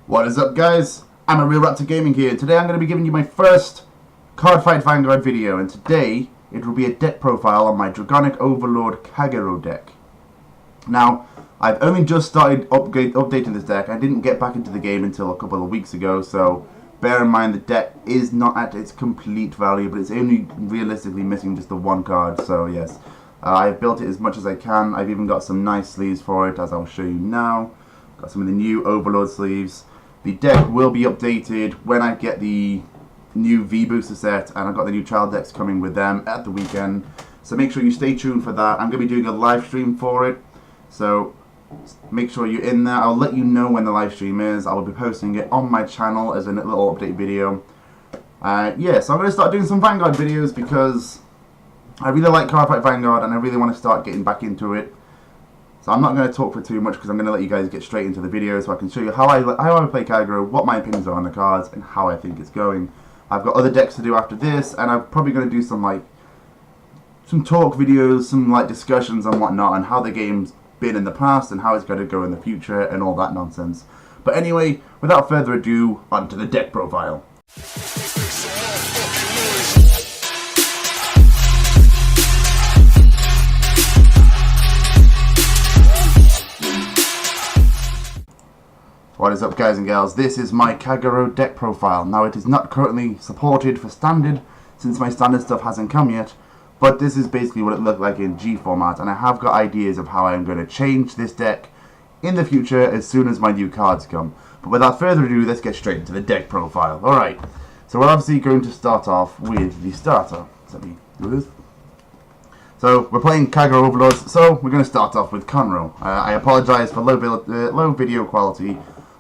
What is up, guys? I'm a Real Raptor Gaming here, and today I'm going to be giving you my first Cardfight Vanguard video, and today it will be a deck profile on my Dragonic Overlord Kagero deck. Now, I've only just started updating this deck. I didn't get back into the game until a couple of weeks ago, so bear in mind the deck is not at its complete value, but it's only realistically missing just the one card, so yes. I've built it as much as I can. I've even got some nice sleeves for it, as I'll show you now. Got some of the new Overlord sleeves. The deck will be updated when I get the new V-Booster set, and I've got the new trial decks coming with them at the weekend. So make sure you stay tuned for that. I'm going to be doing a live stream for it, so make sure you're in there. I'll let you know when the live stream is. I will be posting it on my channel as a little update video. Yeah, so I'm going to start doing some Vanguard videos because I really like Cardfight Vanguard and I really want to start getting back into it. So I'm not going to talk for too much because I'm going to let you guys get straight into the video so I can show you how I play Kagero, what my opinions are on the cards, and how I think it's going. I've got other decks to do after this, and I'm probably going to do some talk videos, some discussions and whatnot on how the game's been in the past and how it's going to go in the future and all that nonsense. But anyway, without further ado, onto the deck profile. What is up, guys and gals? This is my Kagero deck profile. Now, it is not currently supported for standard since my standard stuff hasn't come yet, but this is basically what it looked like in G format, and I have got ideas of how I'm going to change this deck in the future as soon as my new cards come. But without further ado, let's get straight into the deck profile. Alright, so we're obviously going to start off with the starter. So let me do this. So we're playing Kagero Overlords, so we're going to start off with Conroe. I apologise for low video quality.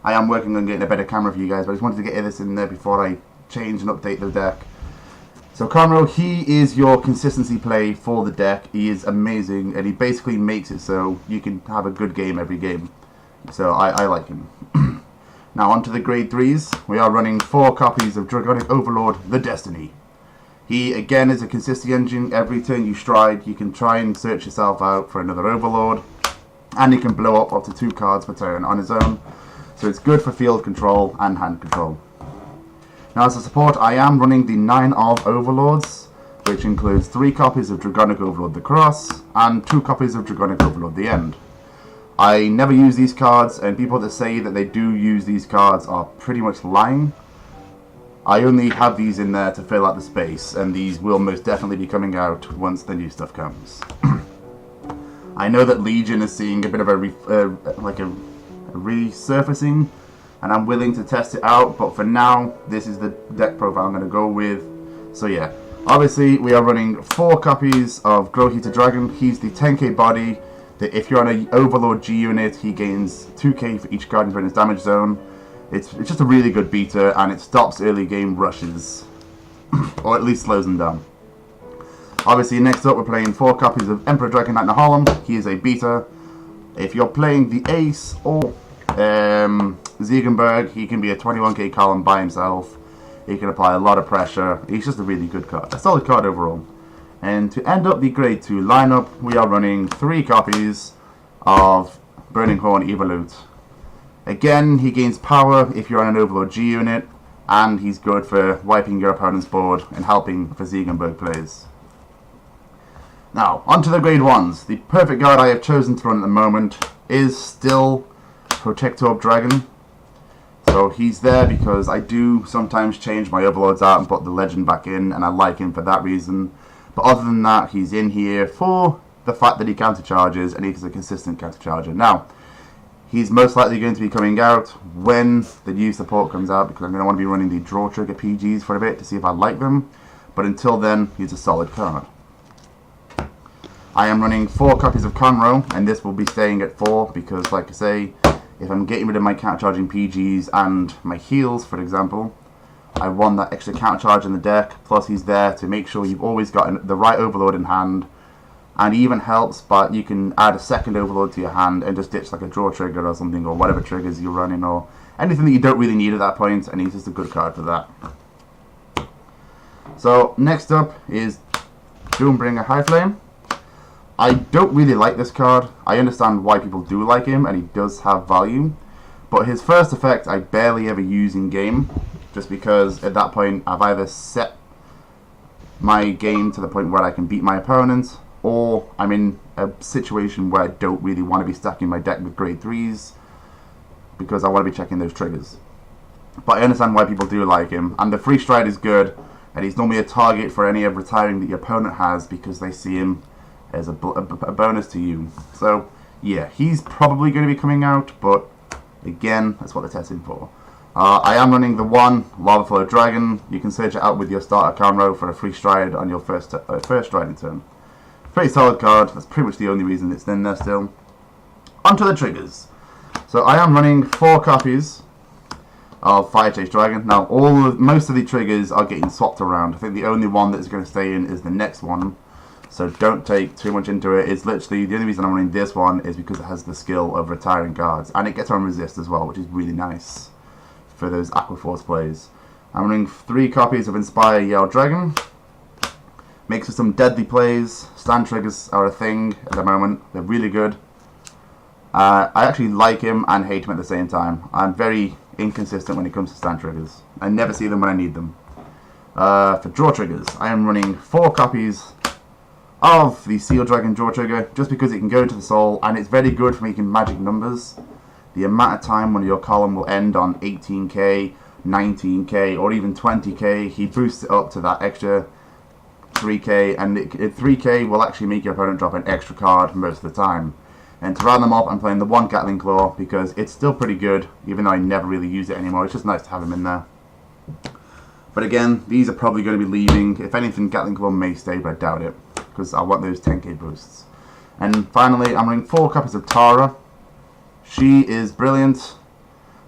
I am working on getting a better camera for you guys, but I just wanted to get this in there before I change and update the deck. So Conroe, he is your consistency play for the deck. He is amazing, and he basically makes it so you can have a good game every game. So I like him. Now onto the grade 3s. We are running 4 copies of Dragonic Overlord, the Destiny. He again is a consistency engine. Every turn you stride, you can try and search yourself out for another Overlord, and he can blow up to 2 cards per turn on his own. So it's good for field control and hand control. Now as a support, I am running the 9 of Overlords, which includes 3 copies of Dragonic Overlord the Cross and 2 copies of Dragonic Overlord the End. I never use these cards, and people that say that they do use these cards are pretty much lying. I only have these in there to fill out the space, and these will most definitely be coming out once the new stuff comes. I know that Legion is seeing a bit of a resurfacing, and I'm willing to test it out, but for now this is the deck profile I'm going to go with. So yeah, obviously we are running 4 copies of Glow Heater Dragon. He's the 10k body that if you're on an Overlord G unit, he gains 2k for each card in his damage zone. It's just a really good beater, and it stops early game rushes or at least slows them down. Obviously next up we're playing 4 copies of Emperor Dragon Knight Nahalem. He is a beater. If you're playing the Ace or Ziegenberg, he can be a 21k column by himself. He can apply a lot of pressure. He's just a really good card. A solid card overall. And to end up the grade 2 lineup, we are running 3 copies of Burning Horn Evolute. Again, he gains power if you're on an Overlord G unit, and he's good for wiping your opponent's board and helping for Ziegenberg plays. Now, onto the grade 1s. The perfect card I have chosen to run at the moment is still Protector Dragon. So he's there because I do sometimes change my Overlords out and put the Legend back in, and I like him for that reason. But other than that, he's in here for the fact that he countercharges, and he's a consistent countercharger. Now, he's most likely going to be coming out when the new support comes out, because I'm going to want to be running the Draw Trigger PGs for a bit to see if I like them. But until then, he's a solid card. I am running 4 copies of Conroe, and this will be staying at 4 because, like I say, if I'm getting rid of my countercharging PGs and my heals, for example, I want that extra countercharge in the deck, plus he's there to make sure you've always got the right Overlord in hand, and he even helps, but you can add a second Overlord to your hand and just ditch like a draw trigger or something, or whatever triggers you're running, or anything that you don't really need at that point, and he's just a good card for that. So, next up is Doombringer High Flame. I don't really like this card. I understand why people do like him, and he does have value, But his first effect I barely ever use in game, just because at that point I've either set my game to the point where I can beat my opponent, or I'm in a situation where I don't really want to be stacking my deck with grade 3s, because I want to be checking those triggers. But I understand why people do like him, and the free stride is good, and he's normally a target for any of retiring that your opponent has, because they see him as a bonus to you. So yeah, he's probably going to be coming out, but again, that's what they're testing for. I am running the one Lava Flow Dragon. You can search it out with your starter Kagero for a free stride on your first striding turn. Pretty solid card. That's pretty much the only reason it's in there still. Onto the triggers. So I am running 4 copies of Fire Chase Dragon. Now most of the triggers are getting swapped around. I think the only one that's going to stay in is the next one. So don't take too much into it. It's literally, the only reason I'm running this one is because it has the skill of retiring guards. And it gets on resist as well, which is really nice for those Aquaforce plays. I'm running 3 copies of Inspire Yell Dragon. Makes for some deadly plays. Stand triggers are a thing at the moment. They're really good. I actually like him and hate him at the same time. I'm very inconsistent when it comes to stand triggers. I never see them when I need them. For draw triggers, I am running 4 copies of the Seal Dragon draw trigger, just because it can go into the soul, and it's very good for making magic numbers. The amount of time when your column will end on 18k, 19k, or even 20k, he boosts it up to that extra 3k, and 3k will actually make your opponent drop an extra card most of the time. And to round them up, I'm playing the 1 Gatling Claw, because it's still pretty good, even though I never really use it anymore. It's just nice to have him in there. But again, these are probably going to be leaving. If anything, Gatling Claw may stay, but I doubt it, because I want those 10k boosts. And finally, I'm running 4 copies of Tara. She is brilliant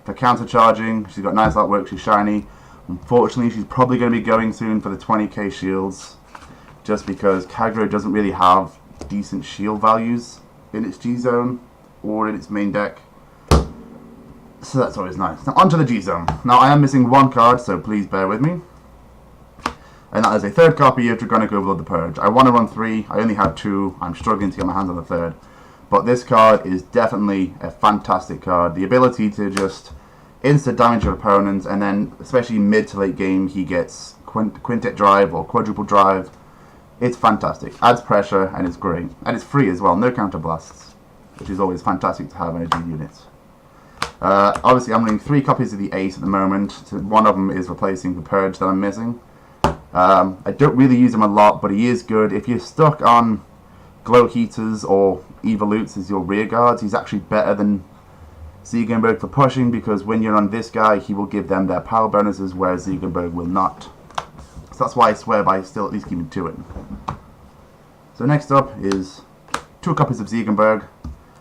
for countercharging. She's got nice artwork, she's shiny. Unfortunately, she's probably going to be going soon for the 20k shields, just because Kagero doesn't really have decent shield values in its G-Zone or in its main deck. So that's always nice. Now onto the G-Zone. Now I am missing 1 card, so please bear with me. And that is a 3rd copy of Dragonic Overlord the Purge. I want to run 3, I only have 2, I'm struggling to get my hands on the 3rd. But this card is definitely a fantastic card. The ability to just instant damage your opponents, and then especially mid to late game he gets quintet drive or quadruple drive. It's fantastic. Adds pressure and it's great. And it's free as well, no counter blasts, which is always fantastic to have in a G unit. Obviously I'm running 3 copies of the Ace at the moment. One of them is replacing the Purge that I'm missing. I don't really use him a lot, but he is good. If you're stuck on Glow Heaters or Evolutes as your rear guards, he's actually better than Ziegenberg for pushing, because when you're on this guy, he will give them their power bonuses, whereas Ziegenberg will not. So that's why I swear by still at least keeping 2 in. So next up is 2 copies of Ziegenberg.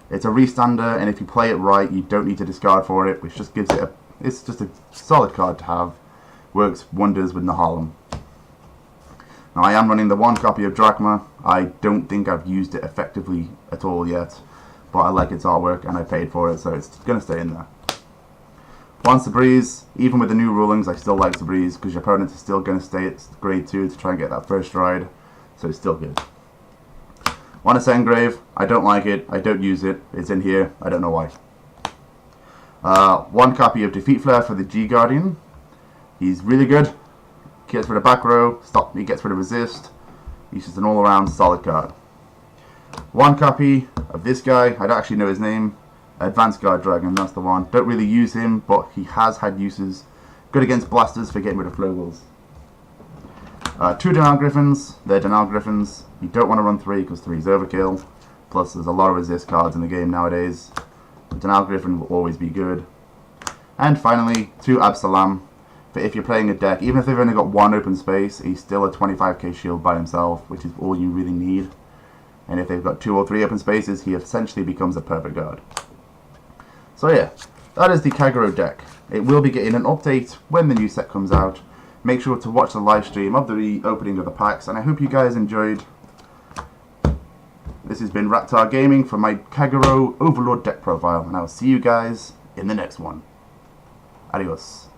It's a restander, and if you play it right, you don't need to discard for it, which just gives it it's just a solid card to have. Works wonders with Nahalem. Now I am running the 1 copy of Drachma. I don't think I've used it effectively at all yet, but I like its artwork and I paid for it, so it's going to stay in there. 1 Sabreeze. Even with the new rulings, I still like Sabreeze, because your opponent is still going to stay at grade 2 to try and get that first stride, so it's still good. 1 Ascengrave. I don't like it, I don't use it, it's in here, I don't know why. 1 copy of Defeat Flare for the G Guardian. He's really good. Gets rid of back row, he gets rid of resist. He's just an all-around solid card. 1 copy of this guy, I don't actually know his name. Advanced Guard Dragon, that's the one. Don't really use him, but he has had uses. Good against blasters for getting rid of Flowgulls. 2 Denal Griffins, they're Denal Griffins. You don't want to run 3 because 3 is overkill. Plus there's a lot of resist cards in the game nowadays. The Denal Griffin will always be good. And finally, 2 Absalam. But if you're playing a deck, even if they've only got 1 open space, he's still a 25k shield by himself, which is all you really need. And if they've got 2 or 3 open spaces, he essentially becomes a perfect guard. So yeah, that is the Kagero deck. It will be getting an update when the new set comes out. Make sure to watch the live stream of the opening of the packs, and I hope you guys enjoyed. This has been Raptar Gaming for my Kagero Overlord deck profile, and I'll see you guys in the next one. Adios.